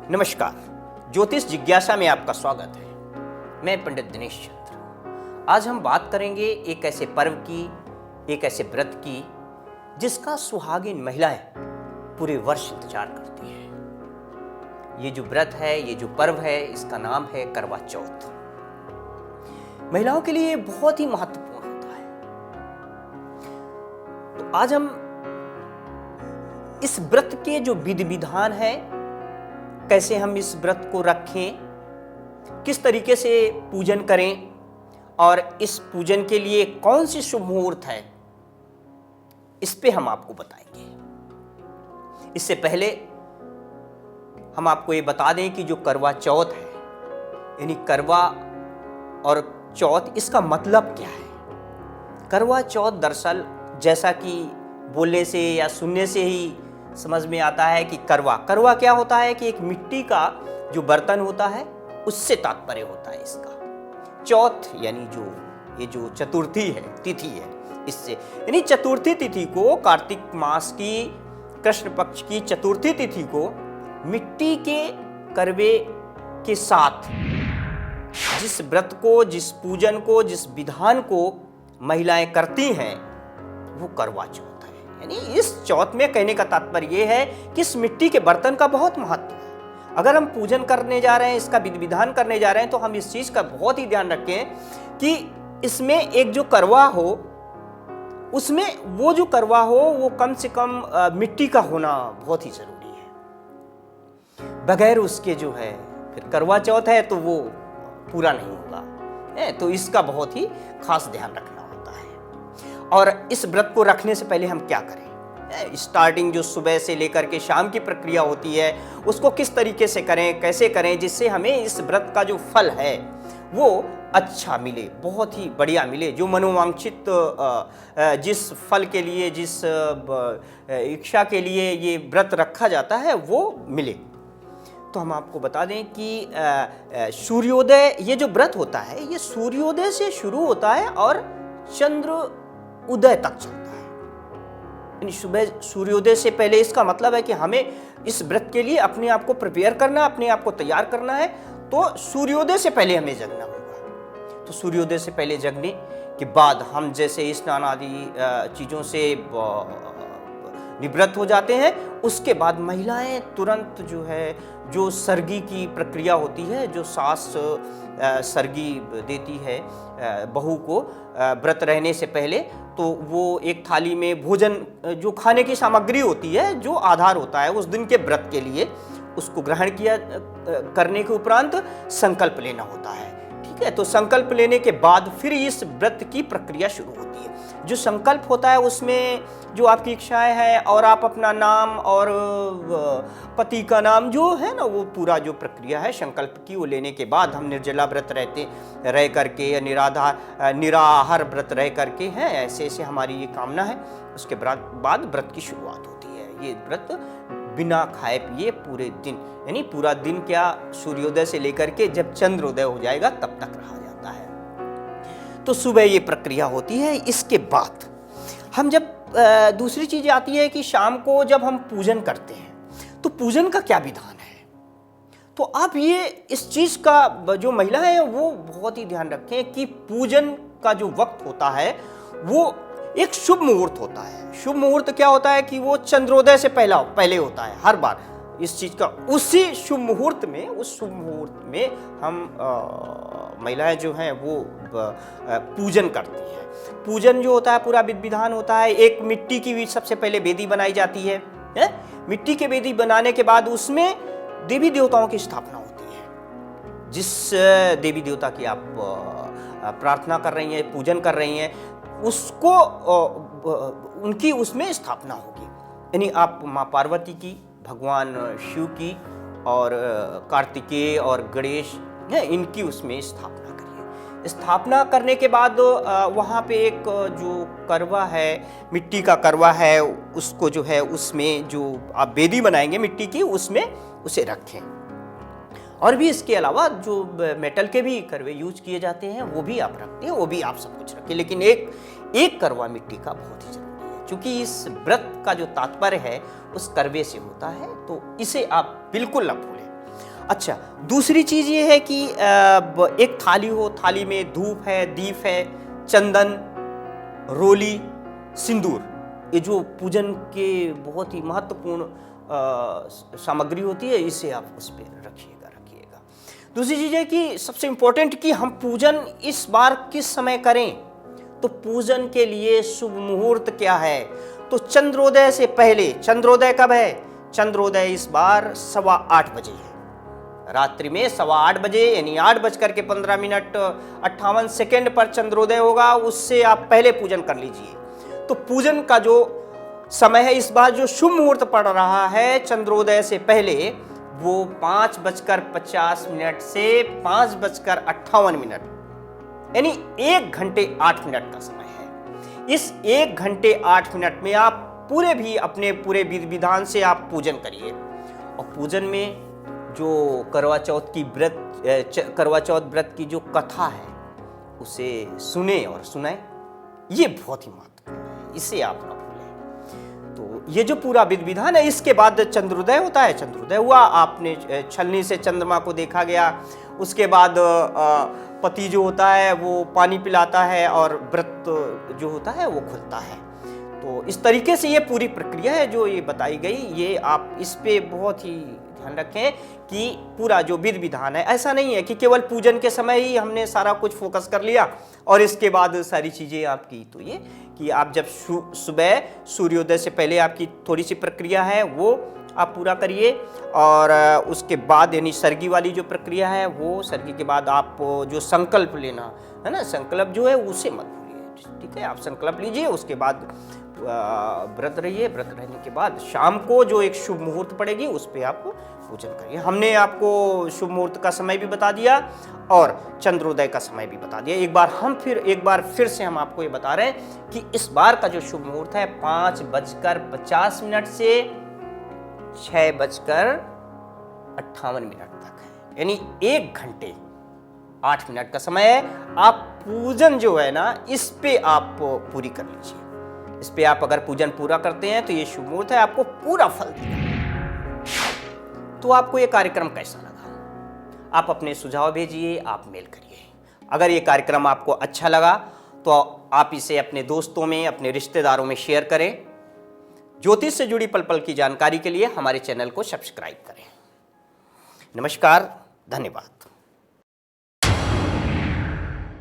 नमस्कार, ज्योतिष जिज्ञासा में आपका स्वागत है। मैं पंडित दिनेश चंद्र। आज हम बात करेंगे एक ऐसे पर्व की, एक ऐसे व्रत की जिसका सुहागिन महिलाएं पूरे वर्ष इंतजार करती हैं। ये जो व्रत है, ये जो पर्व है, इसका नाम है करवा चौथ। महिलाओं के लिए बहुत ही महत्वपूर्ण होता है। तो आज हम इस व्रत के जो विधि विधान है, कैसे हम इस व्रत को रखें, किस तरीके से पूजन करें और इस पूजन के लिए कौन सी शुभ मुहूर्त है, इस पे हम आपको बताएंगे। इससे पहले हम आपको ये बता दें कि जो करवा चौथ है, यानी करवा और चौथ, इसका मतलब क्या है। करवा चौथ दरअसल जैसा कि बोलने से या सुनने से ही समझ में आता है कि करवा क्या होता है कि एक मिट्टी का जो बर्तन होता है उससे तात्पर्य होता है इसका। चौथ यानी ये जो चतुर्थी है, तिथि है, इससे यानी चतुर्थी तिथि को, कार्तिक मास की कृष्ण पक्ष की चतुर्थी तिथि को मिट्टी के करवे के साथ जिस व्रत को, जिस पूजन को, जिस विधान को महिलाएं करती हैं, वो करवा चौथ। यानी इस चौथ में कहने का तात्पर्य यह है कि इस मिट्टी के बर्तन का बहुत महत्व है। अगर हम पूजन करने जा रहे हैं, इसका विधि विधान करने जा रहे हैं, तो हम इस चीज का बहुत ही ध्यान रखें कि इसमें एक जो करवा हो, उसमें वो जो करवा हो वो कम से कम मिट्टी का होना बहुत ही जरूरी है। बगैर उसके जो है फिर करवा चौथ है तो वो पूरा नहीं होगा। तो इसका बहुत ही खास ध्यान रखना होता है। और इस व्रत को रखने से पहले हम क्या करें, स्टार्टिंग जो सुबह से लेकर के शाम की प्रक्रिया होती है, उसको किस तरीके से करें, कैसे करें, जिससे हमें इस व्रत का जो फल है वो अच्छा मिले, बहुत ही बढ़िया मिले, जो मनोवांछित जिस फल के लिए, जिस इच्छा के लिए ये व्रत रखा जाता है वो मिले। तो हम आपको बता दें कि सूर्योदय, ये जो व्रत होता है ये सूर्योदय से शुरू होता है और चंद्र उदय तक चलता है। यानी सुबह सूर्योदय से पहले, इसका मतलब है कि हमें इस व्रत के लिए अपने आप को प्रिपेयर करना, अपने आप को तैयार करना है। तो सूर्योदय से पहले हमें जगना होगा। तो सूर्योदय से पहले जगने के बाद हम जैसे स्नान आदि चीज़ों से निवृत्त हो जाते हैं, उसके बाद महिलाएं तुरंत जो है, जो सर्गी की प्रक्रिया होती है, जो सास सर्गी देती है बहू को व्रत रहने से पहले, तो वो एक थाली में भोजन, जो खाने की सामग्री होती है, जो आधार होता है उस दिन के व्रत के लिए, उसको ग्रहण किया करने के उपरांत संकल्प लेना होता है। ठीक है, तो संकल्प लेने के बाद फिर इस व्रत की प्रक्रिया शुरू होती है। जो संकल्प होता है उसमें जो आपकी इच्छाएं हैं और आप अपना नाम और पति का नाम जो है ना, वो पूरा जो प्रक्रिया है संकल्प की, वो लेने के बाद हम निर्जला व्रत रह करके या निराहार व्रत रह करके हैं, ऐसे ऐसे हमारी ये कामना है। उसके बाद व्रत की शुरुआत होती है। ये व्रत बिना खाए पिए पूरे दिन, यानी पूरा दिन क्या, सूर्योदय से लेकर के जब चंद्रोदय हो जाएगा तब तक रहा जाता है। तो सुबह ये प्रक्रिया होती है। इसके बाद हम जब दूसरी चीज आती है कि शाम को जब हम पूजन करते हैं, तो पूजन का क्या विधान है। तो आप ये इस चीज का जो महिला है वो बहुत ही ध्यान रखें कि पूजन का जो वक्त होता है वो एक शुभ मुहूर्त होता है। शुभ मुहूर्त क्या होता है कि वो चंद्रोदय से पहले होता है हर बार इस चीज का। उसी शुभ मुहूर्त में, उस शुभ मुहूर्त में हम महिलाएं जो हैं वो पूजन करती हैं। पूजन जो होता है पूरा विधि विधान होता है। एक मिट्टी की भी सबसे पहले वेदी बनाई जाती है। मिट्टी की वेदी बनाने के बाद उसमें देवी देवताओं की स्थापना होती है। जिस देवी देवता की आप प्रार्थना कर रही हैं, पूजन कर रही हैं, उसको उनकी उसमें स्थापना होगी। यानी आप माँ पार्वती की, भगवान शिव की और कार्तिकेय और गणेश, इनकी उसमें स्थापना करिए। स्थापना करने के बाद वहाँ पे एक जो करवा है, मिट्टी का करवा है, उसको जो है उसमें जो आप वेदी बनाएंगे मिट्टी की, उसमें उसे रखें। और भी इसके अलावा जो मेटल के भी करवे यूज किए जाते हैं वो भी आप रखते हैं, वो भी आप सब कुछ रखें। लेकिन एक करवा मिट्टी का बहुत ही जरूरी है, क्योंकि इस व्रत का जो तात्पर्य है उस करवे से होता है, तो इसे आप बिल्कुल न भूलें। अच्छा, दूसरी चीज ये है कि एक थाली हो, थाली में धूप है, दीप है, चंदन, रोली, सिंदूर, ये जो पूजन के बहुत ही महत्वपूर्ण सामग्री होती है, इसे आप उस पर रखिएगा। दूसरी चीज है कि सबसे इंपॉर्टेंट कि हम पूजन इस बार किस समय करें, तो पूजन के लिए शुभ मुहूर्त क्या है, तो चंद्रोदय से पहले। चंद्रोदय कब है? चंद्रोदय इस बार 8:15 बजे है, रात्रि में 8:15 बजे, यानी 8:15 58 पर चंद्रोदय होगा। उससे आप पहले पूजन कर लीजिए। तो पूजन का जो समय है इस बार, जो शुभ मुहूर्त पड़ रहा है चंद्रोदय से पहले, वो 5:50 से 5:58, यानी 1 घंटे 8 मिनट का समय है। इस 1 घंटे 8 मिनट में आप अपने पूरे विधि विधान से आप पूजन करिए। और पूजन में जो करवा चौथ व्रत की जो कथा है, उसे सुने और सुनाए, ये बहुत ही महत्वपूर्ण है, इसे आप ना भूलें। तो ये जो पूरा विधि विधान है, इसके बाद चंद्रोदय होता है। चंद्रोदय हुआ, आपने छलनी से चंद्रमा को देखा गया, उसके बाद पति जो होता है वो पानी पिलाता है और व्रत जो होता है वो खुलता है। तो इस तरीके से ये पूरी प्रक्रिया है जो ये बताई गई, ये आप इस पे बहुत ही ध्यान रखें कि पूरा जो विधि विधान है, ऐसा नहीं है कि केवल पूजन के समय ही हमने सारा कुछ फोकस कर लिया और इसके बाद सारी चीज़ें आपकी। तो ये कि आप जब सुबह सूर्योदय से पहले आपकी थोड़ी सी प्रक्रिया है वो आप पूरा करिए, और उसके बाद यानी सर्गी वाली जो प्रक्रिया है, वो सर्गी के बाद आप जो संकल्प लेना है ना, संकल्प जो है उसे मत भूलिए। ठीक है, आप संकल्प लीजिए, उसके बाद व्रत रहिए। व्रत रहने के बाद शाम को जो एक शुभ मुहूर्त पड़ेगी उस पर आप पूजन करिए। हमने आपको शुभ मुहूर्त का समय भी बता दिया और चंद्रोदय का समय भी बता दिया। एक बार फिर से हम आपको ये बता रहे हैं कि इस बार का जो शुभ मुहूर्त है 5:50 से 6:58 तक है, यानी 1 घंटे 8 मिनट का समय है। आप पूजन जो है ना, इस पे आप पूरी कर लीजिए। इस पे आप अगर पूजन पूरा करते हैं तो ये शुभ मुहूर्त है, आपको पूरा फल देगा। तो आपको ये कार्यक्रम कैसा लगा? आप अपने सुझाव भेजिए, आप मेल करिए। अगर ये कार्यक्रम आपको अच्छा लगा तो आप इसे अपने दोस्तों में, अपने रिश्तेदारों में शेयर करें। ज्योतिष से जुड़ी पल पल की जानकारी के लिए हमारे चैनल को सब्सक्राइब करें। नमस्कार, धन्यवाद।